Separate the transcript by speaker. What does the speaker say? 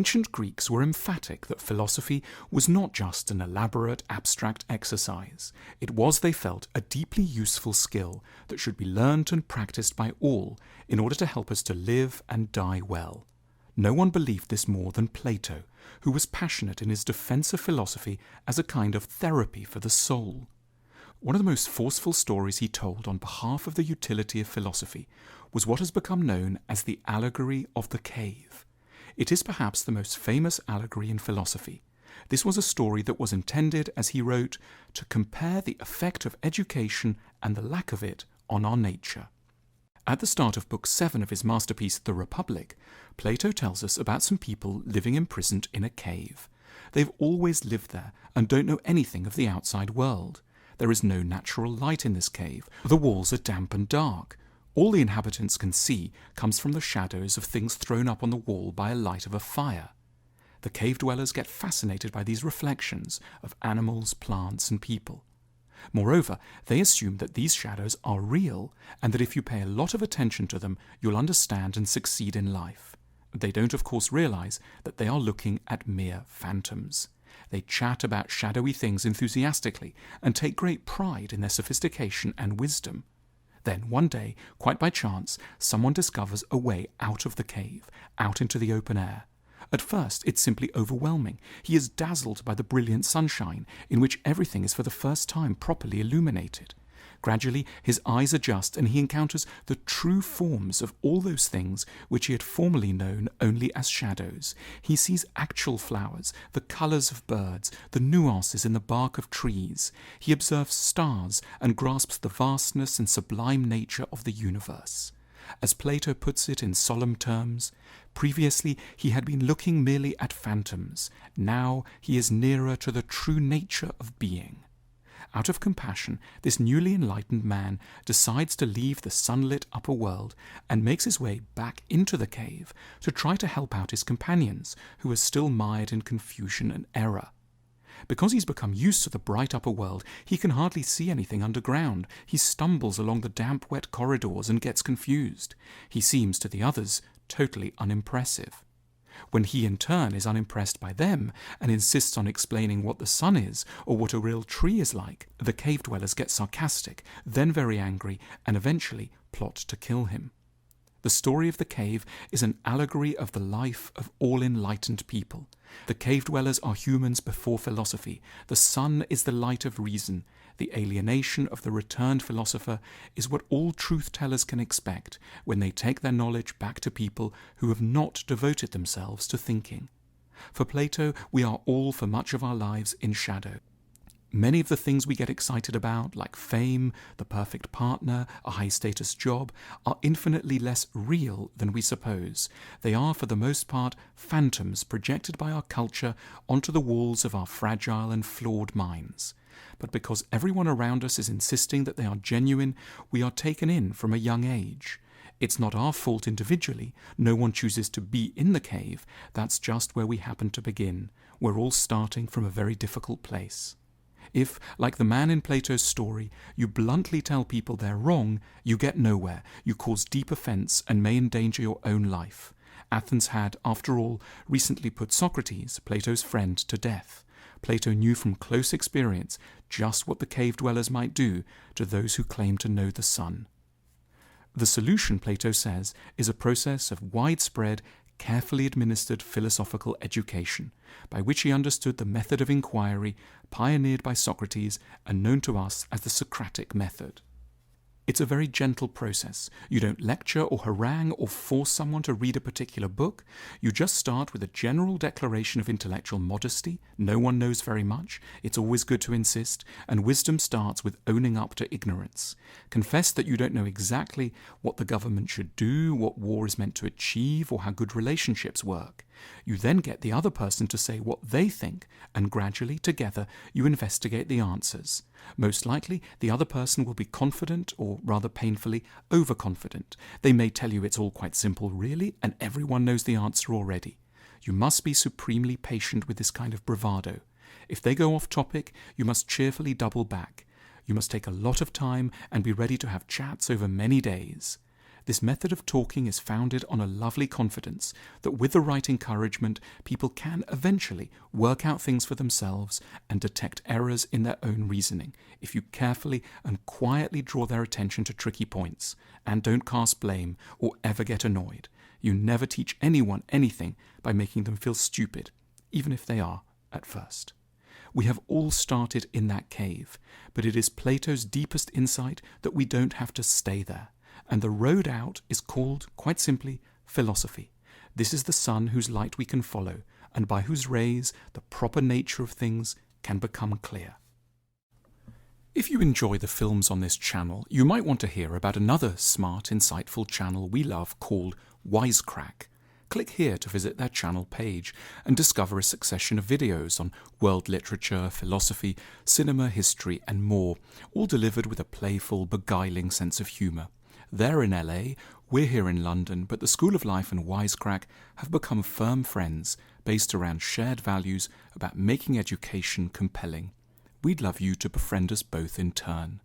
Speaker 1: ancient Greeks were emphatic that philosophy was not just an elaborate abstract exercise. It was, they felt, a deeply useful skill that should be learnt and practiced by all in order to help us to live and die well. No one believed this more than Plato, who was passionate in his defense of philosophy as a kind of therapy for the soul. One of the most forceful stories he told on behalf of the utility of philosophy was what has become known as the Allegory of the Cave. It is perhaps the most famous allegory in philosophy. This was a story that was intended, as he wrote, to compare the effect of education and the lack of it on our nature. At the start of Book 7 of his masterpiece, The Republic, Plato tells us about some people living imprisoned in a cave. They've always lived there and don't know anything of the outside world. There is no natural light in this cave. The walls are damp and dark. All the inhabitants can see comes from the shadows of things thrown up on the wall by a light of a fire. The cave dwellers get fascinated by these reflections of animals, plants, and people. Moreover, they assume that these shadows are real and that if you pay a lot of attention to them, you'll understand and succeed in life. They don't, of course, realize that they are looking at mere phantoms. They chat about shadowy things enthusiastically and take great pride in their sophistication and wisdom. Then, one day, quite by chance, someone discovers a way out of the cave, out into the open air. At first, it's simply overwhelming. He is dazzled by the brilliant sunshine, in which everything is for the first time properly illuminated. Gradually, his eyes adjust and he encounters the true forms of all those things which he had formerly known only as shadows. He sees actual flowers, the colours of birds, the nuances in the bark of trees. He observes stars and grasps the vastness and sublime nature of the universe. As Plato puts it in solemn terms, previously he had been looking merely at phantoms. Now he is nearer to the true nature of being. Out of compassion, this newly enlightened man decides to leave the sunlit upper world and makes his way back into the cave to try to help out his companions, who are still mired in confusion and error. Because he's become used to the bright upper world, he can hardly see anything underground. He stumbles along the damp, wet corridors and gets confused. He seems to the others totally unimpressive. When he in turn is unimpressed by them and insists on explaining what the sun is or what a real tree is like, the cave dwellers get sarcastic, then very angry, and eventually plot to kill him. The story of the cave is an allegory of the life of all enlightened people. The cave dwellers are humans before philosophy. The sun is the light of reason. The alienation of the returned philosopher is what all truth-tellers can expect when they take their knowledge back to people who have not devoted themselves to thinking. For Plato, we are all for much of our lives in shadow. Many of the things we get excited about, like fame, the perfect partner, a high-status job, are infinitely less real than we suppose. They are, for the most part, phantoms projected by our culture onto the walls of our fragile and flawed minds. But because everyone around us is insisting that they are genuine, we are taken in from a young age. It's not our fault individually. No one chooses to be in the cave. That's just where we happen to begin. We're all starting from a very difficult place. If, like the man in Plato's story, you bluntly tell people they're wrong, you get nowhere, you cause deep offence and may endanger your own life. Athens had, after all, recently put Socrates, Plato's friend, to death. Plato knew from close experience just what the cave dwellers might do to those who claim to know the sun. The solution, Plato says, is a process of widespread, carefully administered philosophical education, by which he understood the method of inquiry pioneered by Socrates and known to us as the Socratic method. It's a very gentle process. You don't lecture or harangue or force someone to read a particular book. You just start with a general declaration of intellectual modesty. No one knows very much. It's always good to insist. And wisdom starts with owning up to ignorance. Confess that you don't know exactly what the government should do, what war is meant to achieve, or how good relationships work. You then get the other person to say what they think, and gradually, together, you investigate the answers. Most likely, the other person will be confident, or rather painfully, overconfident. They may tell you it's all quite simple, really, and everyone knows the answer already. You must be supremely patient with this kind of bravado. If they go off topic, you must cheerfully double back. You must take a lot of time and be ready to have chats over many days. This method of talking is founded on a lovely confidence that with the right encouragement, people can eventually work out things for themselves and detect errors in their own reasoning if you carefully and quietly draw their attention to tricky points and don't cast blame or ever get annoyed. You never teach anyone anything by making them feel stupid, even if they are at first. We have all started in that cave, but it is Plato's deepest insight that we don't have to stay there, and the road out is called, quite simply, philosophy. This is the sun whose light we can follow, and by whose rays the proper nature of things can become clear. If you enjoy the films on this channel, you might want to hear about another smart, insightful channel we love called Wisecrack. Click here to visit their channel page and discover a succession of videos on world literature, philosophy, cinema, history, and more, all delivered with a playful, beguiling sense of humour. They're in LA, we're here in London, but the School of Life and Wisecrack have become firm friends based around shared values about making education compelling. We'd love you to befriend us both in turn.